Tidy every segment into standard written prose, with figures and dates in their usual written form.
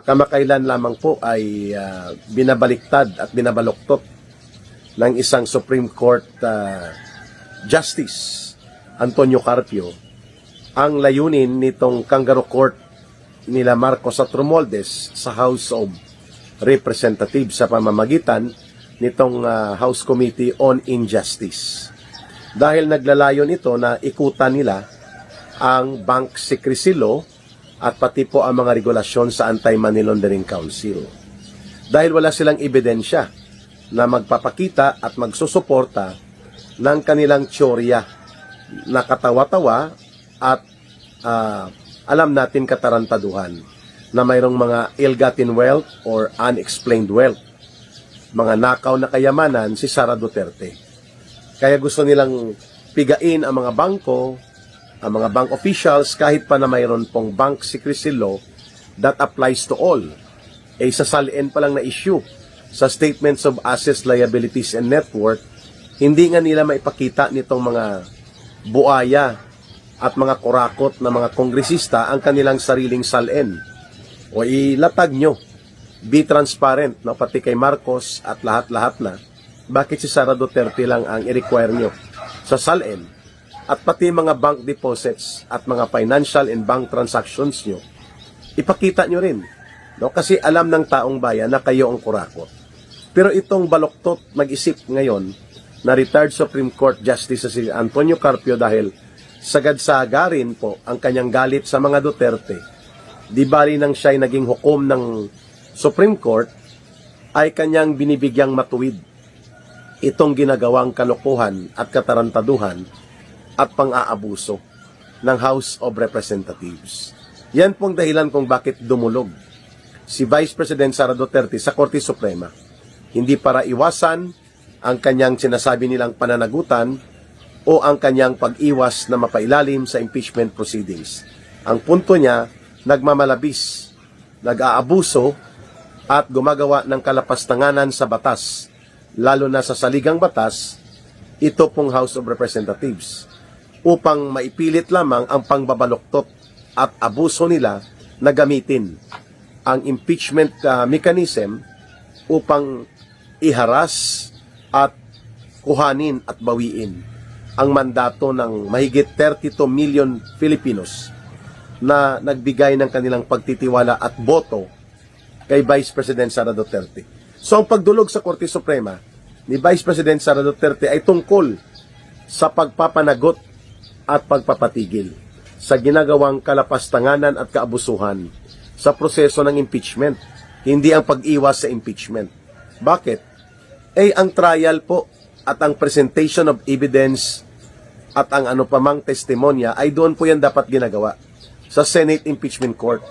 Kamakailan lamang po ay binabaliktad at binabaluktot ng isang Supreme Court Justice Antonio Carpio ang layunin nitong kangaroo court nila Marcos at Romualdez sa House of Representatives sa pamamagitan nitong House Committee on Injustice. Dahil naglalayon ito na ikutan nila ang Bank Secrecy Law at pati po ang mga regulasyon sa Anti-Money Laundering Council. Dahil wala silang ebidensya na magpapakita at magsusuporta ng kanilang teorya na katawa-tawa at alam natin katarantaduhan na mayroong mga ill-gotten wealth or unexplained wealth, mga nakaw na kayamanan si Sara Duterte. Kaya gusto nilang pigain ang mga bangko, ang mga bank officials, kahit pa na mayroon pong bank secrecy law that applies to all. Sa salin pa lang na issue sa Statements of Assets, Liabilities, and Net Worth, hindi nga nila maipakita nitong mga buaya at mga kurakot na mga kongresista ang kanilang sariling salin. O ilatag nyo, be transparent, no? Pati kay Marcos at lahat-lahat na, bakit si Sara Duterte lang ang i-require nyo sa salin? At pati mga bank deposits at mga financial and bank transactions nyo, ipakita nyo rin. No? Kasi alam ng taong bayan na kayo ang kurakot. Pero itong baluktot mag-isip ngayon na retired Supreme Court Justice si Antonio Carpio dahil sagad-sagarin po ang kanyang galit sa mga Duterte, di bali nang siya'y naging hukom ng Supreme Court, ay kanyang binibigyang matuwid itong ginagawang kalokohan at katarantaduhan at pang-aabuso ng House of Representatives. Yan pong dahilan kung bakit dumulog si Vice President Sara Duterte sa Korte Suprema. Hindi para iwasan ang kanyang sinasabi nilang pananagutan o ang kanyang pag-iwas na mapailalim sa impeachment proceedings. Ang punto niya, nagmamalabis, nag-aabuso at gumagawa ng kalapastanganan sa batas, lalo na sa saligang batas, ito pong House of Representatives, upang maipilit lamang ang pangbabaluktot at abuso nila na gamitin ang impeachment mechanism upang iharas at kuhanin at bawiin ang mandato ng mahigit 32 million Filipinos na nagbigay ng kanilang pagtitiwala at boto kay Vice President Sara Duterte. So ang pagdulog sa Korte Suprema ni Vice President Sara Duterte ay tungkol sa pagpapanagot at pagpapatigil sa ginagawang kalapastanganan at kaabusuhan sa proseso ng impeachment, hindi ang pag-iwas sa impeachment. Bakit? Ang trial po at ang presentation of evidence at ang ano pamang testimonya ay doon po yan dapat ginagawa sa Senate Impeachment Court.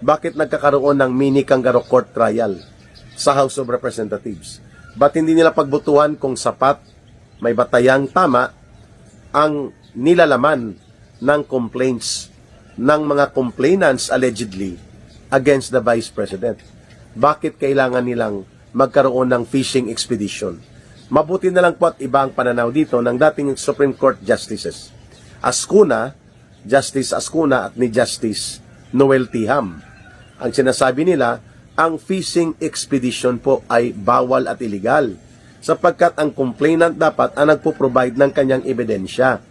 Bakit nagkakaroon ng mini kangaroo court trial sa House of Representatives? Ba't hindi nila pagbutuhan kung sapat, may batayang tama ang nilalaman ng complaints ng mga complainants allegedly against the Vice President? Bakit kailangan nilang magkaroon ng fishing expedition? Mabuti na lang po at iba ang pananaw dito ng dating Supreme Court Justices Ascuna, Justice Ascuna at ni Justice Noel Tiham. Ang sinasabi nila, ang fishing expedition po ay bawal at illegal sapagkat ang complainant dapat ang nagpo-provide ng kanyang ebidensya.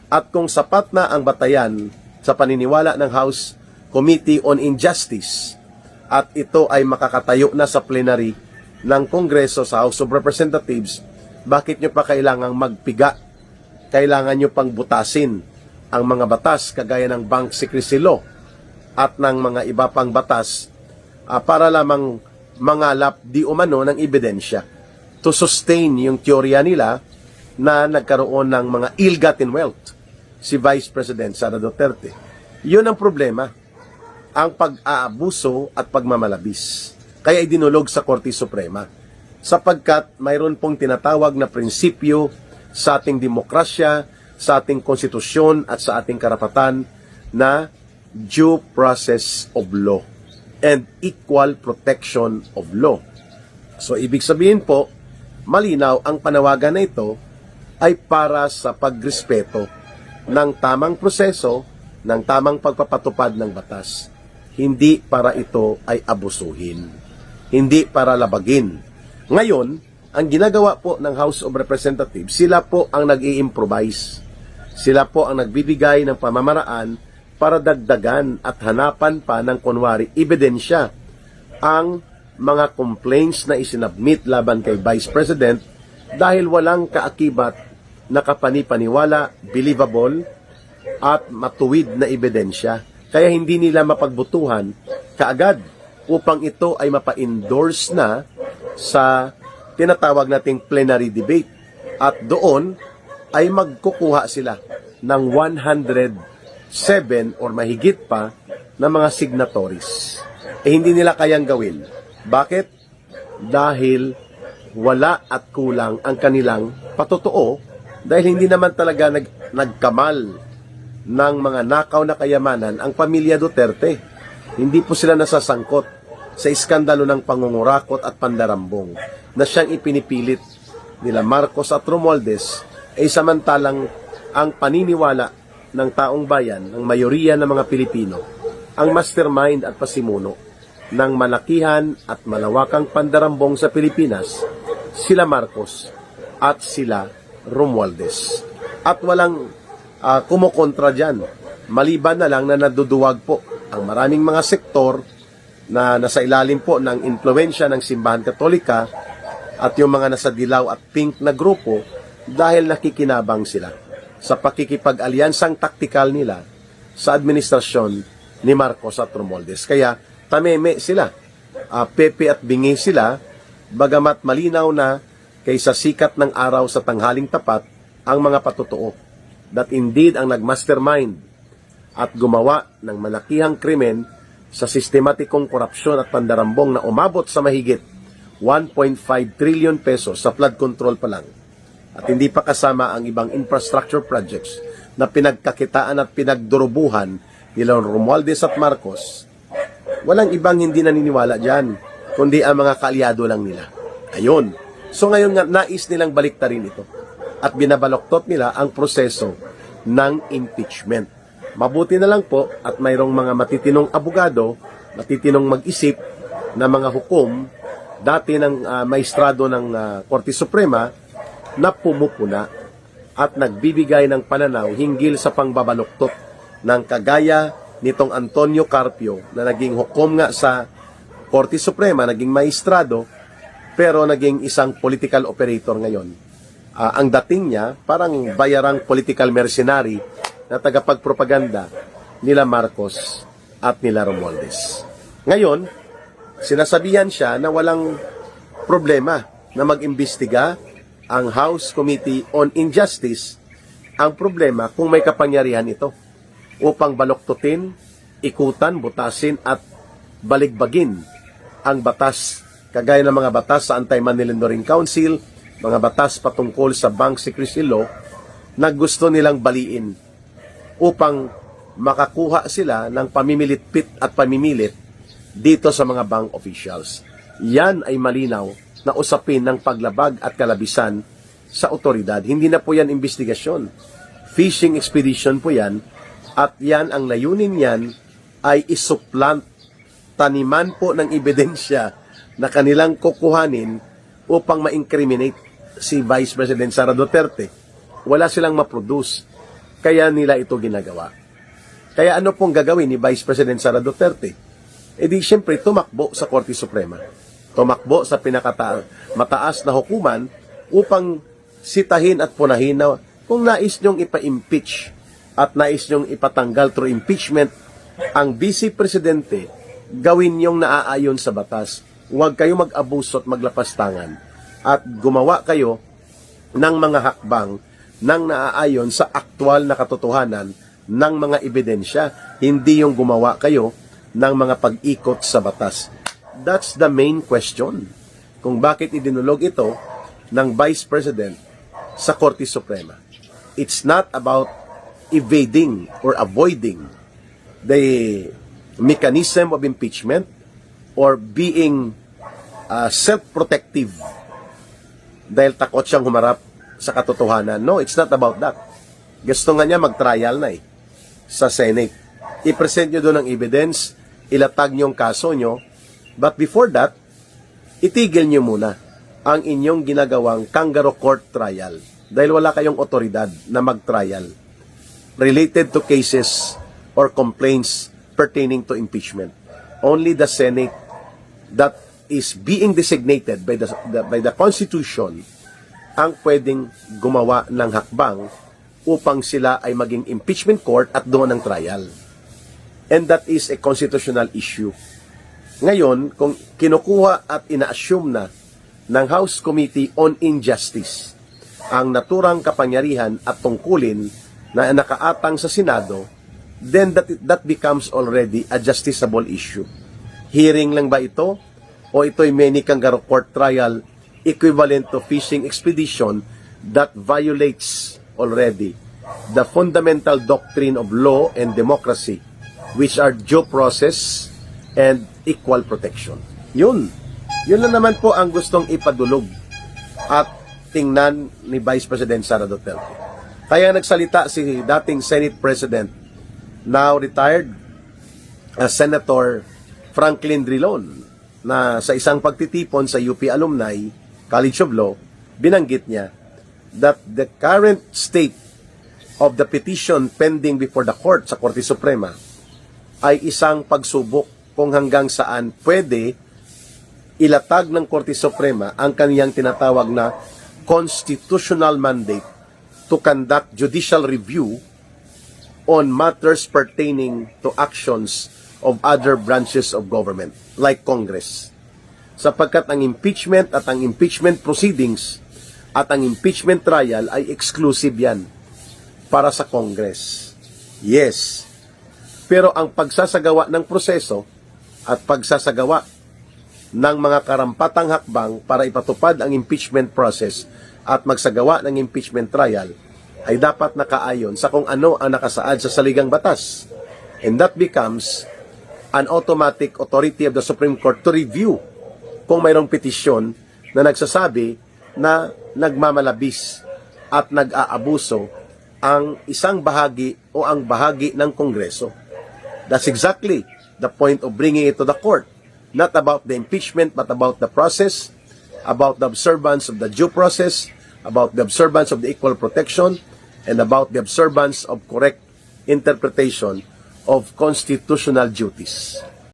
At kung sapat na ang batayan sa paniniwala ng House Committee on Injustice at ito ay makakatayo na sa plenary ng Kongreso sa House of Representatives, bakit nyo pa kailangang magpiga? Kailangan nyo pang butasin ang mga batas kagaya ng Bank Secrecy Law at ng mga iba pang batas para lamang mangalap di umano ng ebidensya to sustain yung teorya nila na nagkaroon ng mga ill-gotten wealth si Vice President Sara Duterte. Yun ang problema, ang pag-aabuso at pagmamalabis. Kaya idinulog sa Korte Suprema sapagkat mayroon pong tinatawag na prinsipyo sa ating demokrasya, sa ating konstitusyon at sa ating karapatan na due process of law and equal protection of law. So ibig sabihin po, malinaw ang panawagan na ito ay para sa pagrespeto ng tamang proseso, ng tamang pagpapatupad ng batas. hindi para ito ay abusuhin, hindi para labagin. Ngayon, ang ginagawa po ng House of Representatives, sila po ang nag-i-improvise. Sila po ang nagbibigay ng pamamaraan para dagdagan at hanapan pa ng kunwari ebidensya ang mga complaints na isinabmit laban kay Vice President dahil walang kaakibat na kapanipaniwala, believable, at matuwid na ebidensya. Kaya hindi nila mapagbutuhan kaagad upang ito ay mapa-endorse na sa tinatawag nating plenary debate. At doon ay magkukuha sila ng 107 or mahigit pa na mga signatories. Hindi nila kayang gawin. Bakit? Dahil wala at kulang ang kanilang patotoo dahil hindi naman talaga nagkamal ng mga nakaw na kayamanan ang pamilya Duterte. Hindi po sila nasasangkot sa iskandalo ng pangungurakot at pandarambong na siyang ipinipilit nila Marcos at Romualdez ay samantalang ang paniniwala ng taong bayan, ng mayoriya ng mga Pilipino, ang mastermind at pasimuno ng malakihan at malawakang pandarambong sa Pilipinas, sila Marcos at sila Romualdez. At walang kumukontra dyan. Maliban na lang na naduduwag po ang maraming mga sektor na nasa ilalim po ng impluwensya ng Simbahan Katolika at yung mga nasa dilaw at pink na grupo dahil nakikinabang sila sa pakikipag-alyansang taktikal nila sa administrasyon ni Marcos at Romualdez. Kaya tameme sila, pepe at bingi sila, bagamat malinaw na kaysa sikat ng araw sa tanghaling tapat ang mga patotoo. That indeed ang nagmastermind at gumawa ng malakihang krimen sa sistematikong korupsyon at pandarambong na umabot sa mahigit 1.5 trillion pesos sa flood control pa lang. At hindi pa kasama ang ibang infrastructure projects na pinagkakitaan at pinagdurubuhan nila Romualdez at Marcos. Walang ibang hindi naniniwala dyan, kundi ang mga kaalyado lang nila. Ayun. So ngayon nga, nais nilang baliktarin ito. At binabaloktot nila ang proseso ng impeachment. Mabuti na lang po at mayroong mga matitinong abogado, matitinong mag-isip na mga hukom, dati ng maestrado ng Korte Suprema, na pumupuna at nagbibigay ng pananaw hinggil sa pangbabaloktot ng kagaya nitong Antonio Carpio na naging hukom nga sa Korte Suprema, naging maestrado, pero naging isang political operator ngayon. Ang dating niya, parang bayarang political mercenary na tagapagpropaganda nila Marcos at nila Romualdez. Ngayon, sinasabihan siya na walang problema na mag-imbestiga ang House Committee on Injustice. Ang problema kung may kapangyarihan ito upang baloktutin, ikutan, butasin at baligbagin ang batas, kagaya ng mga batas sa Anti-Money Laundering Council, mga batas patungkol sa Bank Secrecy Law na gusto nilang baliin upang makakuha sila ng pamimilitpit at pamimilit dito sa mga bank officials. Yan ay malinaw na usapin ng paglabag at kalabisan sa otoridad. Hindi na po yan investigasyon. Fishing expedition po yan at yan ang layunin yan ay isuplant, taniman po ng ebidensya na kanilang kukuhanin upang ma-incriminate si Vice President Sara Duterte. Wala silang ma-produce. Kaya nila ito ginagawa. Kaya ano pong gagawin ni Vice President Sara Duterte? E di siyempre tumakbo sa Korte Suprema. Tumakbo sa mataas na hukuman upang sitahin at punahin na kung nais nyong ipa-impeach at nais nyong ipatanggal through impeachment ang Vice Presidente, gawin nyong naaayon sa batas. Huwag kayo mag-abuso at maglapastangan at gumawa kayo ng mga hakbang nang naaayon sa aktwal na katotohanan ng mga ebidensya, hindi yung gumawa kayo ng mga pag-ikot sa batas. That's the main question. Kung bakit idinulog ito ng Vice President sa Korte Suprema. It's not about evading or avoiding the mechanism of impeachment or being self-protective dahil takot siyang humarap sa katotohanan. No, it's not about that. Gusto nga niya mag-trial na sa Senate. I-present nyo doon ang evidence, ilatag niyong kaso nyo. But before that, itigil nyo muna ang inyong ginagawang kangaroo court trial dahil wala kayong otoridad na mag-trial related to cases or complaints pertaining to impeachment. Only the Senate that is being designated by the Constitution ang pwedeng gumawa ng hakbang upang sila ay maging impeachment court at doon ng trial. And that is a constitutional issue. Ngayon, kung kinukuha at ina-assume na ng House Committee on Injustice ang naturang kapangyarihan at tungkulin na nakaatang sa Senado, then that becomes already a justiciable issue. Hearing lang ba ito? O ito'y many kangaroo court trial equivalent to fishing expedition that violates already the fundamental doctrine of law and democracy, which are due process and equal protection. Yun lang naman po ang gustong ipadulog at tingnan ni Vice President Sara Duterte. Kaya nagsalita si dating Senate President, now retired, Senator Franklin Drilon, na sa isang pagtitipon sa UP Alumni College of Law, binanggit niya that the current state of the petition pending before the court sa Korte Suprema ay isang pagsubok kung hanggang saan pwede ilatag ng Korte Suprema ang kaniyang tinatawag na constitutional mandate to conduct judicial review on matters pertaining to actions of other branches of government, like Congress. Sapagkat ang impeachment at ang impeachment proceedings at ang impeachment trial ay exclusive yan para sa Congress. Yes. Pero ang pagsasagawa ng proseso at pagsasagawa ng mga karampatang hakbang para ipatupad ang impeachment process at magsagawa ng impeachment trial ay dapat nakaayon sa kung ano ang nakasaad sa saligang batas. And that becomes an automatic authority of the Supreme Court to review kung mayroong petisyon na nagsasabi na nagmamalabis at nag-aabuso ang isang bahagi o ang bahagi ng Kongreso. That's exactly the point of bringing it to the court. Not about the impeachment, but about the process, about the observance of the due process, about the observance of the equal protection, and about the observance of correct interpretation of constitutional duties.